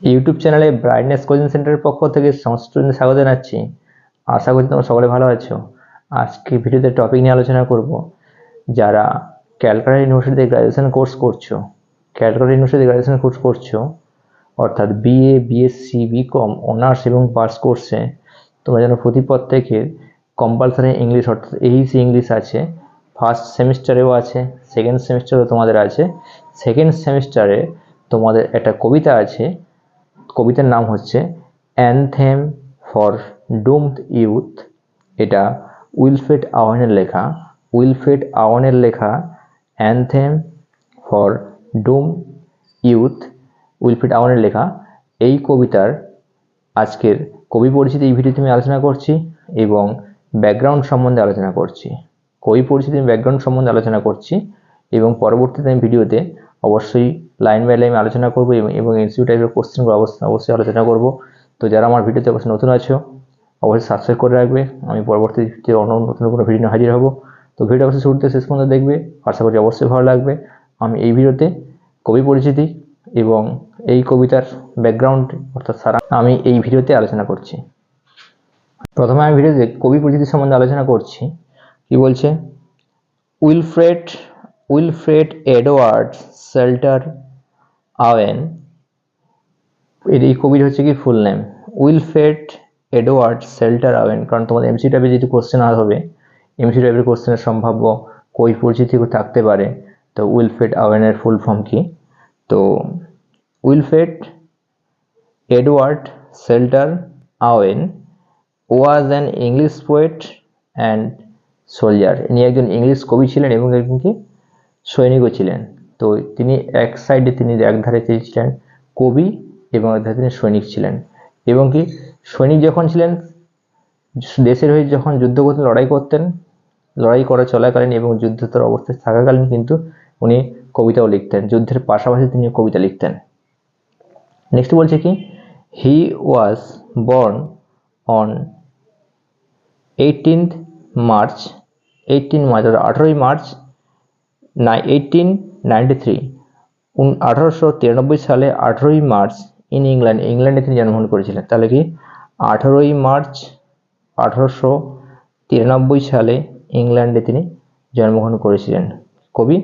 YouTube চ্যানেলে brightness coaching সেন্টারের পক্ষ থেকে সমস্ত স্টুডেন্টদের স্বাগত জানাচ্ছি। আশা করছি তোমরা সকলে ভালো আছো। আজকে ভিডিওতে টপিক নিয়ে আলোচনা করব, যারা ক্যালকাটা ইউনিভার্সিটিতে গ্র্যাজুয়েশন কোর্স করছো, অর্থাৎ বিএ, বিএসসি, বিকম, অনার্স এবং পাস কোর্সে তোমরা যেন প্রতি প্রত্যেকের কম্পালসারি ইংলিশ অর্থাৎ এইচএসসি ইংলিশ আছে, ফার্স্ট সেমিস্টারেও আছে, সেকেন্ড সেমিস্টারেও তোমাদের আছে। সেকেন্ড সেমিস্টারে তোমাদের একটা কবিতা আছে, কবিতার নাম হচ্ছে অ্যানথেম ফর ডুমড ইউথ। এটা উইলফ্রেড আওয়ানের লেখা anthem for doomed youth, Wilfred আওয়ানের লেখা এই কবিতার আজকের কবি পরিচিতি এই ভিডিওতে আমি আলোচনা করছি এবং ব্যাকগ্রাউন্ড সম্বন্ধে আলোচনা করছি। এবং পরবর্তীতে আমি ভিডিওতে অবশ্যই লাইন বাই লাইন আলোচনা করব এবং এমসিকিউ টাইপের কোশ্চেনগুলো অবশ্যই আলোচনা করব। তো যারা আমার ভিডিওতে অবশ্যই নতুন আছো অবশ্যই সাবস্ক্রাইব করে রাখবে। আমি পরবর্তীতে অন্য নতুন কোনো ভিডিও নিয়ে হাজির হব। তো ভিডিও অবশ্যই শুরুতে শেষ পর্যন্ত দেখবে, আশা করছি অবশ্যই ভালো লাগবে। আমি এই ভিডিওতে কবি পরিচিতি এবং এই কবিতার ব্যাকগ্রাউন্ড অর্থাৎ আমি এই ভিডিওতে আলোচনা করছি। প্রথমে আমি ভিডিওতে কবি পরিচিতি সম্বন্ধে আলোচনা করছি। কি বলছে? উইলফ্রেড এডওয়ার্ড শেল্টার আওয়েন, এই কবির হচ্ছে কি full name Wilfred Edward Salter Owen. কারণ তোমাদের এমসি টাইপের যদি কোশ্চেন হবে, এমসি টাইপের কোশ্চেনের সম্ভাব্য কবি পরিচিতি থাকতে পারে। তো উইলফ্রেড আওয়েনের ফুল ফর্ম কি? তো Wilfred Edward Salter Owen was an English poet and soldier. ইনি একজন ইংলিশ কবি ছিলেন এবং একজন কি সৈনিকও ছিলেন। তো তিনি এক ধারে তিনি ছিলেন কবি এবং এক ধারে তিনি সৈনিক ছিলেন। এবং কি সৈনিক যখন ছিলেন, দেশের হয়ে যখন যুদ্ধ করতেন, লড়াই করা চলাকালীন এবং যুদ্ধোত্তর অবস্থায় থাকাকালীন কিন্তু উনি কবিতাও লিখতেন, যুদ্ধের পাশাপাশি তিনি কবিতা লিখতেন। নেক্সট বলছে কি, he was born on 18 March 18 March 1893, 1893 সালে 18 মার্চ ইংল্যান্ডে তিনি জন্মগ্রহণ করেছিলেন। তাহলে কি 18 মার্চ 1893 সালে ইংল্যান্ডে তিনি জন্মগ্রহণ করেছিলেন, কবি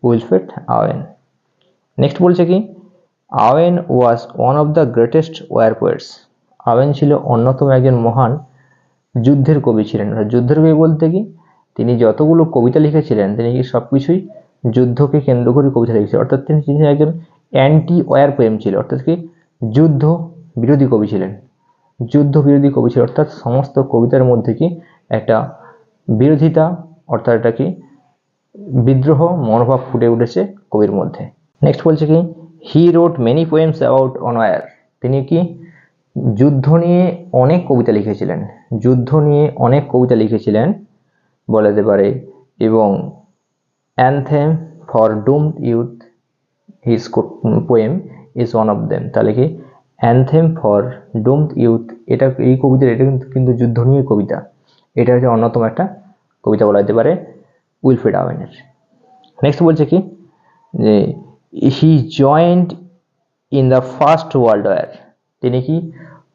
উইলফ্রেড আওয়েন। নেক্সট বলছে কি, Owen was one of the greatest war poets. Owen ছিল অন্যতম একজন মহান যুদ্ধের কবি ছিলেন। যুদ্ধের কবি বলতে কি, তিনি যতগুলো কবিতা লিখেছিলেন তিনি সবকিছুই যুদ্ধকে কেন্দ্র করে কবিতা লিখেছিলেন। অর্থাৎ তিনি একজন অ্যান্টি ওয়ার পোয়েম ছিল, অর্থাৎ কি যুদ্ধ বিরোধী কবি ছিলেন। অর্থাৎ সমস্ত কবিতার মধ্যে কি একটা বিরোধিতা, অর্থাৎ এটা কি বিদ্রোহ মনোভাব ফুটে উঠেছে কবির মধ্যে। নেক্সট বলছে কি, he wrote many poems about on war. তিনি কি যুদ্ধ নিয়ে অনেক কবিতা লিখেছিলেন বলা যেতে পারে। এবং anthem for doomed youth his poem is one of them. তাহলে কি অ্যানথেম ফর ডুমড ইউথ, এই কবিতার এটা কিন্তু যুদ্ধ নিয়ে কবিতা। এটা হচ্ছে অন্যতম একটা কবিতা বলা যেতে পারে উইলফ্রেড আওয়েনের। নেক্সট বলছে কি, যে he joined in the first world war. তিনি কি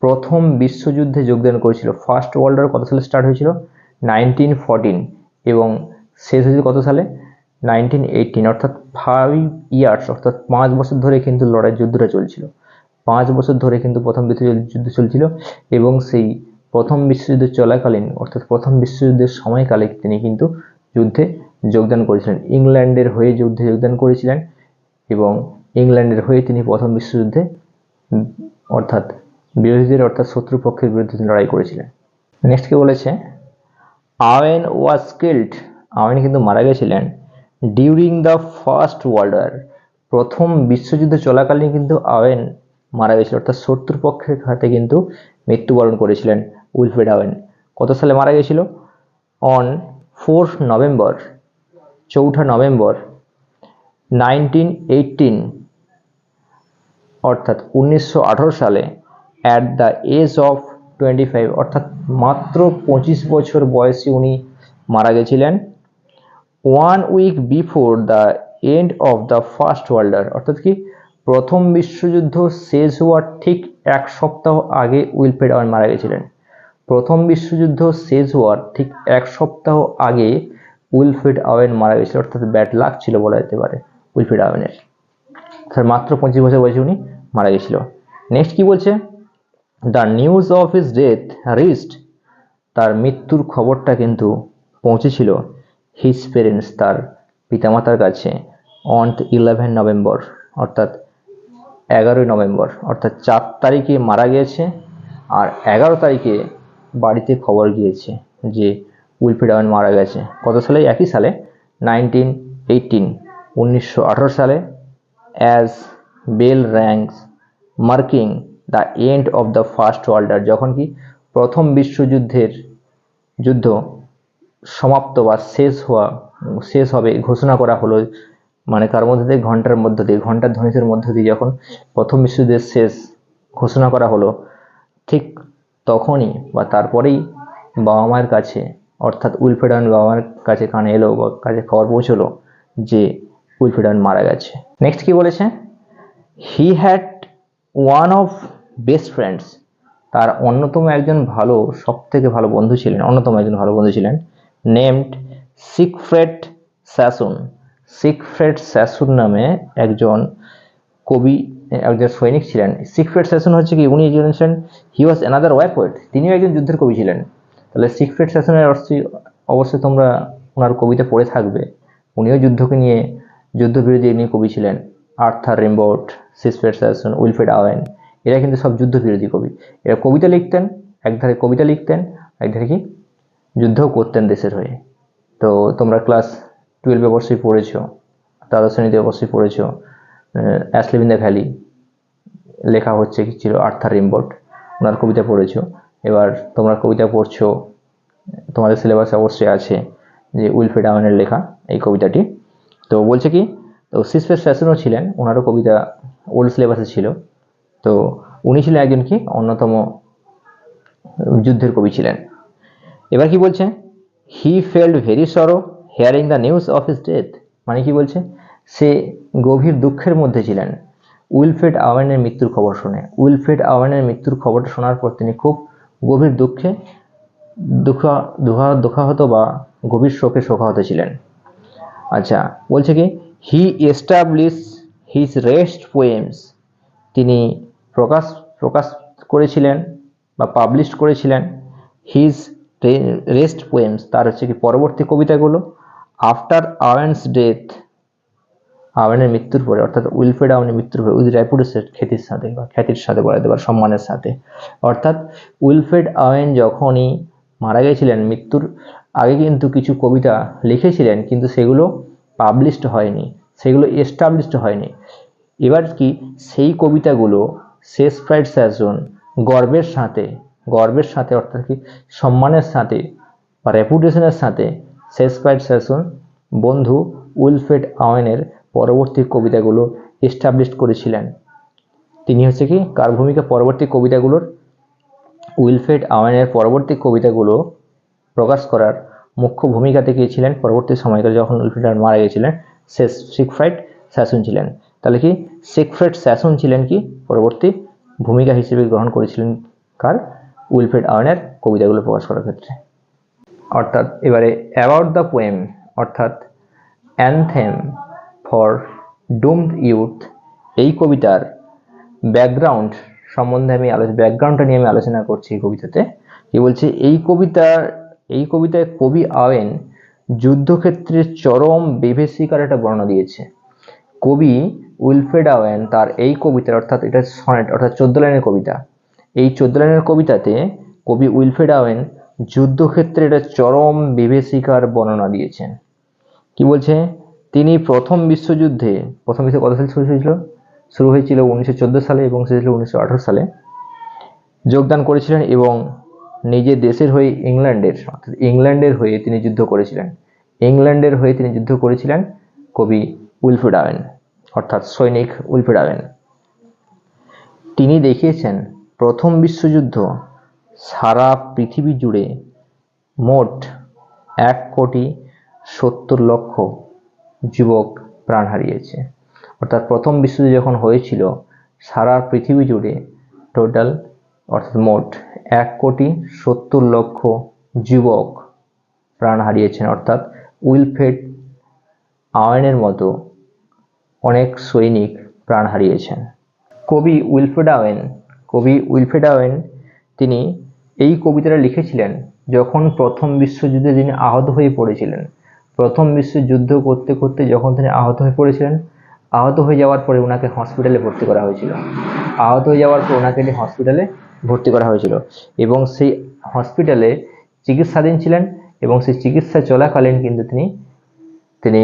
প্রথম বিশ্বযুদ্ধে যোগদান করেছিল। ফার্স্ট ওয়ার্ল্ড ওয়ার কত সালে স্টার্ট হয়েছিল? 1914 এবং শেষ হয়েছিল কত সালে? 1918। অর্থাৎ 5 ইয়ার্স, অর্থাৎ 5 বছর ধরে কিন্তু যুদ্ধটা চলছিল। 5 বছর ধরে কিন্তু প্রথম বিশ্বযুদ্ধ চলছিল এবং সেই প্রথম বিশ্বযুদ্ধ চলাকালীন অর্থাৎ প্রথম বিশ্বযুদ্ধের সময়কালে তিনি কিন্তু যুদ্ধে যোগদান করেছিলেন। ইংল্যান্ডের হয়ে যুদ্ধে যোগদান করেছিলেন এবং ইংল্যান্ডের হয়ে তিনি প্রথম বিশ্বযুদ্ধে অর্থাৎ বিরোধীদের অর্থাৎ শত্রুপক্ষের বিরুদ্ধে লড়াই করেছিলেন। নেক্সট কি বলেছে, আওয়েন ওয়াজ কিল্ড। আওয়েন কিন্তু মারা গেছিলেন during the first world war. প্রথম বিশ্বযুদ্ধ চলাকালীন কিন্তু আওয়েন মারা গেছিল, অর্থাৎ শত্রুপক্ষের হাতে কিন্তু মৃত্যুবরণ করেছিলেন উইলফ্রেড আওয়েন। কত সালে মারা গেছিল? অন 4 নভেম্বর 1918, অর্থাৎ 1918 সালে অ্যাট দ্য এজ অফ 25, অর্থাৎ মাত্র 25 বছর বয়সে উনি মারা গেছিলেন। 1 week before the end of the first world war, অর্থাৎ কি প্রথম বিশ্বযুদ্ধ শেষ হওয়ার ঠিক 1 সপ্তাহ আগে উইলফ্রেড ওয়েন মারা গেছিলেন। প্রথম বিশ্বযুদ্ধ শেষ হওয়ার ঠিক 1 সপ্তাহ আগে উইলফ্রেড ওয়েন মারা গেছিল, অর্থাৎ ব্যাড লাক ছিল বলা যেতে পারে উইলফ্রেড ওয়েনের। স্যার মাত্র 25 বছর বয়সে উনি মারা গেছিল। নেক্সট কি বলছে, the news of his death reached, তার মৃত্যুর খবরটা কিন্তু পৌঁছেছিল হিজ পেরেন্টস, তার পিতামাতার কাছে, অন 11 নভেম্বর, অর্থাৎ 11 নভেম্বর, অর্থাৎ 4 তারিখে মারা গিয়েছে আর 11 তারিখে বাড়িতে খবর গিয়েছে যে উইলফ্রেড ওয়েন মারা গেছে। কত সালে? একই সালে 1918 সালে, as bell rangs marking the end of the first world war, যখন কি প্রথম বিশ্বযুদ্ধের যুদ্ধ সমাপ্ত বা শেষ হবে ঘোষণা করা হলো, মানে কার মধ্যে দিয়ে? ঘন্টার মধ্য দিয়ে, ঘন্টার ধ্বনিতের মধ্য দিয়ে যখন প্রথম বিশ্বযুদ্ধের শেষ ঘোষণা করা হলো, ঠিক তখনই বা তারপরেই বাবা মায়ের কাছে, অর্থাৎ উইলফ্রেড ওয়েন বাবা মায়ের কাছে কানে এলো বা কাছে খবর পৌঁছলো যে উইলফ্রেড ওয়েন মারা গেছে। নেক্সট কি বলেছে, he had one of best friends, তার অন্যতম একজন ভালো, সব থেকে ভালো বন্ধু ছিলেন, অন্যতম একজন ভালো বন্ধু ছিলেন, নেমড সিগফ্রেড স্যাসুন। সিগফ্রেড স্যাসুন নামে একজন কবি, একজন সৈনিক ছিলেন। সিগফ্রেড স্যাসুন হচ্ছে কি, উনি একজন ছিলেন, হি ওয়াজ অ্যানাদার ওয়ার পোয়েট, তিনিও একজন যুদ্ধের কবি ছিলেন। তাহলে সিগফ্রেড স্যাসুনের অবশ্যই তোমরা ওনার কবিতা পড়ে থাকবে। উনিও যুদ্ধকে নিয়ে, যুদ্ধবিরোধী নিয়ে কবি ছিলেন। আর্থার রিমবোট, সিগফ্রেড স্যাসুন, উইলফ্রেড ওয়েন, এরা কিন্তু সব যুদ্ধবিরোধী কবি। এরা কবিতা লিখতেন, একধারে কবিতা লিখতেন, একধারে কি যুদ্ধও করতেন দেশের হয়ে। তো তোমরা ক্লাস 12 অবশ্যই পড়েছো, দ্বাদশ শ্রেণীতে অবশ্যই পড়েছো, অ্যাসলিভ ইন দ্য ভ্যালি লেখা হচ্ছে কি ছিল আর্থার রিমবোট, ওনার কবিতা পড়েছো। এবার তোমরা কবিতা পড়ছো, তোমাদের সিলেবাসে অবশ্যই আছে যে উইলফ্রেড ওয়েনের লেখা এই কবিতাটি। তো বলছে কি, তো সিগফ্রেড স্যাসুনও ছিলেন, ওনারও কবিতা ওল্ড সিলেবাসে ছিল। তো উনি ছিলেন একজন কি অন্যতম যুদ্ধের কবি ছিলেন। এবার কি বলছে, হি ফেল্ট ভেরি সরো hearing the news of his death, মানে কি বলছে, সে গভীর দুঃখের মধ্যে ছিলেন উইলফ্রেড ওয়েনের মৃত্যুর খবর শুনে। উইলফ্রেড ওয়েনের মৃত্যুর খবরটা শোনার পর তিনি খুব গভীর দুঃখাহত বা গভীর শোকাহত ছিলেন। আচ্ছা, বলছে কি, হি এস্টাবলিশ হিজ রেস্ট পোয়েমস, তিনি প্রকাশ করেছিলেন বা পাবলিশ করেছিলেন হিজ রেস্ট পোয়েমস, তার হচ্ছে কি পরবর্তী কবিতাগুলো, আফটার ওয়েনস ডেথ, ওয়েনের মৃত্যুর পরে, অর্থাৎ উইলফ্রেড ওয়েনের মৃত্যুর পরে, উইথ রেপুটেশন, খ্যাতির সাথে বা খ্যাতির সাথে বলা যেতে পারে, সম্মানের সাথে। অর্থাৎ উইলফ্রেড ওয়েন যখনই মারা গেছিলেন, মৃত্যুর আগে কিন্তু কিছু কবিতা লিখেছিলেন, কিন্তু সেগুলো পাবলিশড হয়নি, সেগুলো এস্টাবলিশড হয়নি। এবার কি সেই কবিতাগুলো সিগফ্রিড স্যাসুন গর্বের সাথে অর্থাৎ কি সম্মানের সাথে বা রেপুটেশনের সাথে সিগফ্রিড স্যাসুন বন্ধু উইলফ্রেড ওয়েনের পরবর্তী কবিতাগুলো এস্টাবলিশ করেছিলেন। তিনি হচ্ছে কি কার ভূমিকা, পরবর্তী কবিতাগুলোর, উইলফ্রেড ওয়েনের পরবর্তী কবিতাগুলো প্রকাশ করার মুখ্য ভূমিকাতে কে ছিলেন পরবর্তী সময়কালে, যখন উইলফ্রেড ওয়েন মারা গেছিলেন, সিগফ্রিড স্যাসুন ছিলেন। তাহলে কি সিগফ্রিড স্যাসুন ছিলেন কি পরবর্তী ভূমিকা হিসেবে গ্রহণ করেছিলেন কার, উইলফ্রেড ওয়েনের কবিতাগুলো প্রকাশ করার ক্ষেত্রে। অর্থাৎ এবারে অ্যাবাউট দ্য পোয়েম, অর্থাৎ অ্যানথেম ফর ডুমড ইউথ, এই কবিতার ব্যাকগ্রাউন্ড সম্বন্ধে ব্যাকগ্রাউন্ডটা নিয়ে আমি আলোচনা করছি এই কবিতাতে। কি বলছে, এই কবিতায় কবি ওয়েন যুদ্ধক্ষেত্রের চরম বিভীষিকার একটা বর্ণনা দিয়েছে। কবি উইলফ্রেড ওয়েন তার এই কবিতার, অর্থাৎ এটা সনেট, অর্থাৎ 14 লাইনের কবিতা, এই 14 লাইনের কবিতাতে কবি উইলফ্রেড ওয়েন যুদ্ধক্ষেত্রে একটা চরম বিভীষিকার বর্ণনা দিয়েছেন। কি বলছে, তিনি প্রথম বিশ্বযুদ্ধ কত সালে শুরু হয়েছিল 1914 সালে এবং শেষ হয়েছিল 1918 সালে যোগদান করেছিলেন, এবং নিজের দেশের হয়ে ইংল্যান্ডের হয়ে তিনি যুদ্ধ করেছিলেন। কবি উইলফ্রেড ওয়েন, অর্থাৎ সৈনিক উইলফ্রেড ওয়েন। তিনি দেখিয়েছেন প্রথম বিশ্বযুদ্ধ সারা পৃথিবী জুড়ে মোট 1,70,00,000 যুবক প্রাণ হারিয়েছে। অর্থাৎ প্রথম বিশ্বযুদ্ধ যখন হয়েছিল সারা পৃথিবী জুড়ে টোটাল অর্থাৎ মোট 1,70,00,000 যুবক প্রাণ হারিয়েছেন। অর্থাৎ উইলফ্রেড আওয়েনের মতো অনেক সৈনিক প্রাণ হারিয়েছেন। কবি উইলফ্রেড আওয়েন তিনি এই কবিতাটা লিখেছিলেন যখন প্রথম বিশ্বযুদ্ধে তিনি আহত হয়ে পড়েছিলেন। প্রথম বিশ্বযুদ্ধ করতে করতে যখন তিনি আহত হয়ে পড়েছিলেন, আহত হয়ে যাওয়ার পরে ওনাকে হসপিটালে ভর্তি করা হয়েছিল। এবং সেই হসপিটালে চিকিৎসাধীন ছিলেন এবং সেই চিকিৎসা চলাকালীন কিন্তু তিনি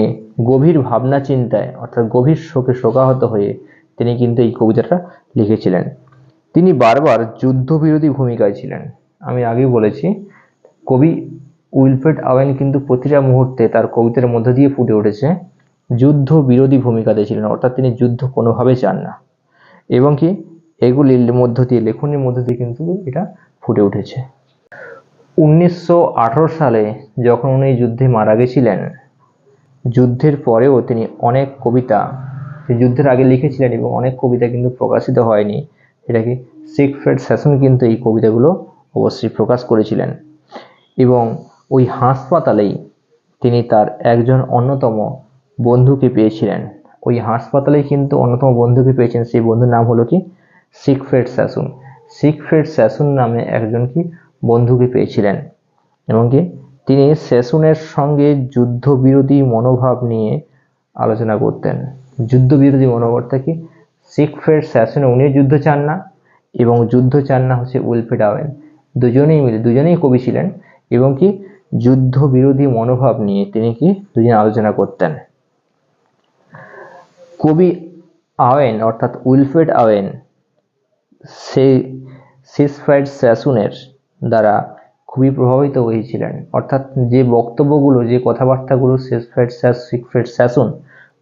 গভীর ভাবনা চিন্তায় অর্থাৎ গভীর শোকাহত হয়ে তিনি কিন্তু এই কবিতাটা লিখেছিলেন। তিনি বারবার যুদ্ধবিরোধী ভূমিকায় ছিলেন। আমি আগেই বলেছি কবি উইলফ্রেড আওয়েন কিন্তু প্রতিটা মুহূর্তে তার কবিতার মধ্য দিয়ে ফুটে উঠেছে যুদ্ধ বিরোধী ভূমিকাতে ছিলেন, অর্থাৎ তিনি যুদ্ধ কোনোভাবে চান না। এবং কি এগুলির মধ্য দিয়ে লেখনের মধ্য দিয়ে কিন্তু এটা ফুটে উঠেছে। 1918 সালে যখন উনি যুদ্ধে মারা গেছিলেন, যুদ্ধের পরেও তিনি অনেক কবিতা যুদ্ধের আগে লিখেছিলেন এবং অনেক কবিতা কিন্তু প্রকাশিত হয়নি। এটাকে সিগফ্রিড স্যাসন কিন্তু এই কবিতাগুলো অবশ্যই প্রকাশ করেছিলেন। এবং ওই হাসপাতালেই তিনি তার একজন অন্যতম বন্ধুকে পেয়েছিলেন। ওই হাসপাতালেই কিন্তু অন্যতম বন্ধুকে পেয়েছেন। সেই বন্ধুর নাম হলো কি সিগফ্রিড স্যাসন নামে একজন কি বন্ধুকে পেয়েছিলেন। এবং কি তিনি স্যাসনের সঙ্গে যুদ্ধবিরোধী মনোভাব নিয়ে আলোচনা করতেন। যুদ্ধবিরোধী মনোভাবটা কি সিগফ্রিড স্যাসন উনি যুদ্ধ চান না এবং যুদ্ধ চান না হচ্ছে উইলফ্রেড আওয়েন। দুজনেই কবি ছিলেন এবং কি যুদ্ধবিরোধী মনোভাব নিয়ে তিনি কি দুজন আলোচনা করতেন। কবি আওয়েন অর্থাৎ উইলফ্রেড আওয়েন সেই সিগফ্রিড স্যাসনের দ্বারা খুবই প্রভাবিত হয়েছিলেন। অর্থাৎ যে বক্তব্যগুলো যে কথাবার্তাগুলো সিগফ্রিড স্যাসন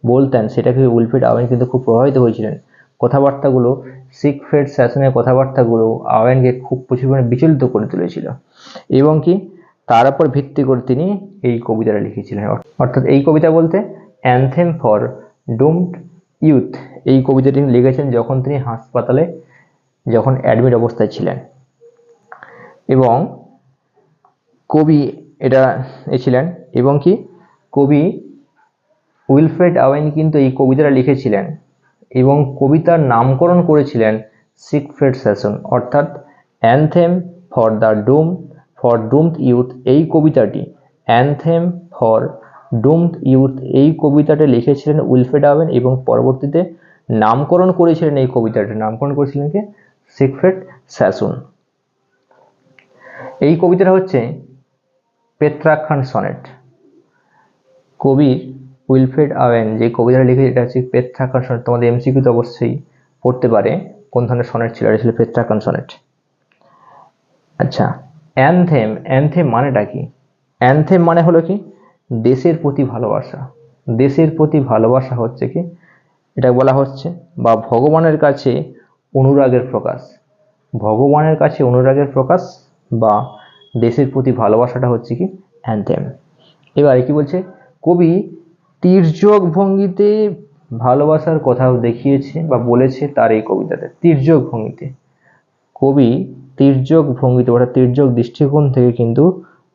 বলতেন সেটাকে উইলফ্রেড আওয়েন কিন্তু খুব প্রভাবিত হয়েছিলেন। কথাবার্তাগুলো সিগফ্রিড স্যাসনের কথাবার্তাগুলো আওয়েনকে খুব প্রচুর পরিমাণে বিচলিত করে তুলেছিল এবং কি তার উপর ভিত্তি করে তিনি এই কবিতাটা লিখেছিলেন। অর্থাৎ এই কবিতা বলতে অ্যানথেম ফর ডুমড ইউথ এই কবিতাটি তিনি লিখেছেন যখন তিনি হাসপাতালে অ্যাডমিট অবস্থায় ছিলেন। এবং কবি এটা ছিলেন এবং কি কবি উইলফ্রেড আওয়েন কিন্তু এই কবিতাটা লিখেছিলেন এবং কবিতার নামকরণ করেছিলেন সিগফ্রিড স্যাসন। অর্থাৎ অ্যানথেম ফর ডুমড ইউথ এই কবিতাটি অ্যানথেম ফর ডুমড ইউথ এই কবিতাটা লিখেছিলেন উইলফ্রেড আওয়েন এবং পরবর্তীতে নামকরণ করেছিলেন কি সিগফ্রিড স্যাসন। এই কবিতাটা হচ্ছে পেত্রাখ্যান সনেট। কবি উইলফ্রেড আওয়েন যে কবিতাটা লিখেছে এটা হচ্ছে পেত্রাখ্যান সনেট। তোমাদের এমসিকিউতে অবশ্যই পড়তে পারে কোন ধরনের সনেট ছিল, এটা ছিল পেত্রাখ্যান সনেট। আচ্ছা, অ্যানথেম মানেটা কি? অ্যানথেম মানে হলো কি দেশের প্রতি ভালোবাসা হচ্ছে কি এটা বলা হচ্ছে বা ভগবানের কাছে অনুরাগের প্রকাশ বা দেশের প্রতি ভালোবাসাটা হচ্ছে কি অ্যানথেম। এবারে কি বলছে কবি তির্যক ভঙ্গিতে ভালোবাসার কথাও দেখিয়েছে বা বলেছে তার এই কবিতাতে। কবি তির্যক ভঙ্গিতে অর্থাৎ তির্যক দৃষ্টিকোণ থেকে কিন্তু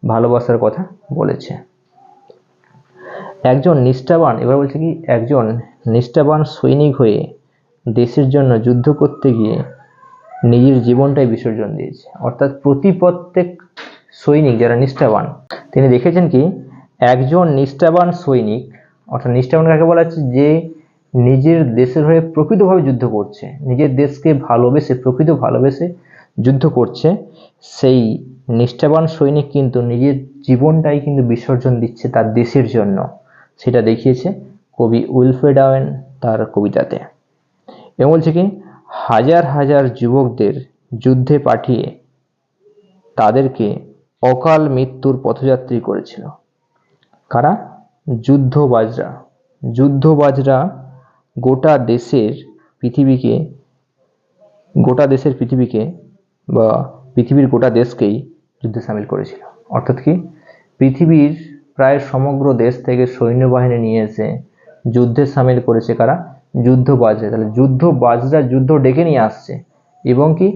ভালোবাসার কথা বলেছে। একজন নিষ্ঠাবান সৈনিক হয়ে দেশের জন্য যুদ্ধ করতে গিয়ে নিজের জীবনটাই বিসর্জন দিয়েছে। অর্থাৎ প্রত্যেক সৈনিক যারা নিষ্ঠাবান তিনি দেখেছেন কি একজন নিষ্ঠাবান সৈনিক, অর্থাৎ নিষ্ঠাবান কাকে বলা হচ্ছে যে নিজের দেশের হয়ে প্রকৃতভাবে যুদ্ধ করছে, নিজের দেশকে ভালোবেসে যুদ্ধ করছে, সেই নিষ্ঠাবান সৈনিক কিন্তু নিজের জীবনটাই কিন্তু বিসর্জন দিচ্ছে তার দেশের জন্য। সেটা দেখিয়েছে কবি উইলফ্রেড আওয়েন তার কবিতাতে। এবং বলছে কি হাজার হাজার যুবকদের যুদ্ধে পাঠিয়ে তাদেরকে অকাল মৃত্যুর পথযাত্রী করেছিল। কারা? যুদ্ধবাজরা গোটা দেশের পৃথিবীকে বা পৃথিবীর গোটা দেশকেই যুদ্ধে সামিল করেছিল। অর্থাৎ কি পৃথিবীর প্রায় সমগ্র দেশ থেকে সৈন্যবাহিনী নিয়ে এসে যুদ্ধে সামিল করেছে কারা? যুদ্ধ বাজরা, তাহলে যুদ্ধ বাজরা যুদ্ধ ডেকে নিয়ে আসছে এবং কি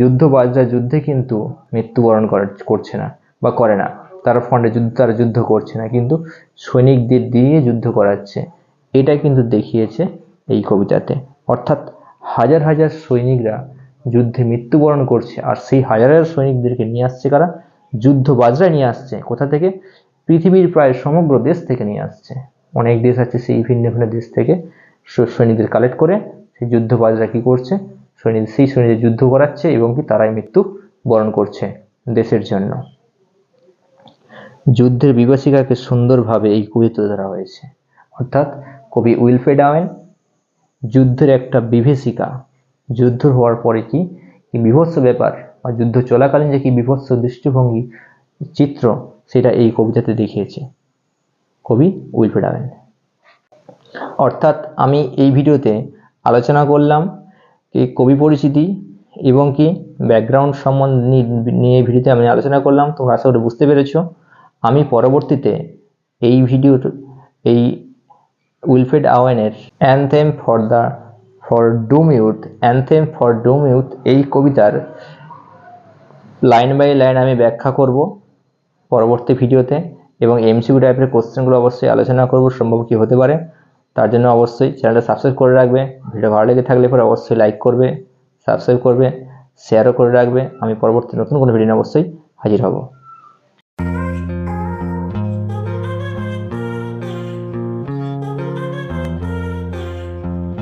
যুদ্ধ বাজরা যুদ্ধে কিন্তু মৃত্যুবরণ করছে না বা করে না, তার ফ্রন্টে তারা যুদ্ধ করছে না, কিন্তু সৈনিকদের দিয়ে যুদ্ধ করাচ্ছে। এটা কিন্তু দেখিয়েছে এই কবিতাতে। অর্থাৎ হাজার হাজার সৈনিকরা যুদ্ধে মৃত্যুবরণ করছে, আর সেই হাজার হাজার সৈনিকদেরকে নিয়ে আসছে কারা? যুদ্ধ বাজরা নিয়ে আসছে। কোথা থেকে? পৃথিবীর প্রায় সমগ্র দেশ থেকে নিয়ে আসছে। অনেক দেশ আছে, সেই ভিন্ন ভিন্ন দেশ থেকে সৈনিকদের কালেক্ট করে সেই যুদ্ধ বাজরা কি করছে? সেই সৈনিকদের যুদ্ধ করাচ্ছে এবং কি তারাই মৃত্যু বরণ করছে দেশের জন্য। যুদ্ধের বিভীষিকাকে সুন্দরভাবে এই কবিতা তুলে ধরা হয়েছে। অর্থাৎ কবি উইলফ্রেড ওয়েন যুদ্ধের একটা বিভীষিকা, যুদ্ধ হওয়ার পরে কি বিভৎস ব্যাপার বা যুদ্ধ চলাকালীন যে কি বিভৎস দৃষ্টিভঙ্গি চিত্র, সেটা এই কবিতাতে দেখিয়েছে কবি উইলফ্রেড ওয়েন। অর্থাৎ আমি এই ভিডিওতে আলোচনা করলাম এই কবি পরিচিতি এবং কি ব্যাকগ্রাউন্ড সম্বন্ধ নিয়ে ভিডিওতে আমি আলোচনা করলাম। তোমরা আশা করি বুঝতে পেরেছো। আমি পরবর্তীতে এই ভিডিওর এই উইলফ্রেড ওয়েনের অ্যানথেম ফর ডুম ইউথ এই কবিতার লাইন বাই লাইন আমি ব্যাখ্যা করব পরবর্তী ভিডিওতে, এবং এমসিকিউ টাইপের কোশ্চেনগুলো অবশ্যই আলোচনা করব, সম্ভব কি হতে পারে। তার জন্য অবশ্যই চ্যানেলটা সাবস্ক্রাইব করে রাখবে। ভিডিও ভালো লেগে থাকলে পরে অবশ্যই লাইক করবে, সাবস্ক্রাইব করবে, শেয়ারও করে রাখবে। আমি পরবর্তী নতুন কোনো ভিডিও নিয়ে অবশ্যই হাজির হব।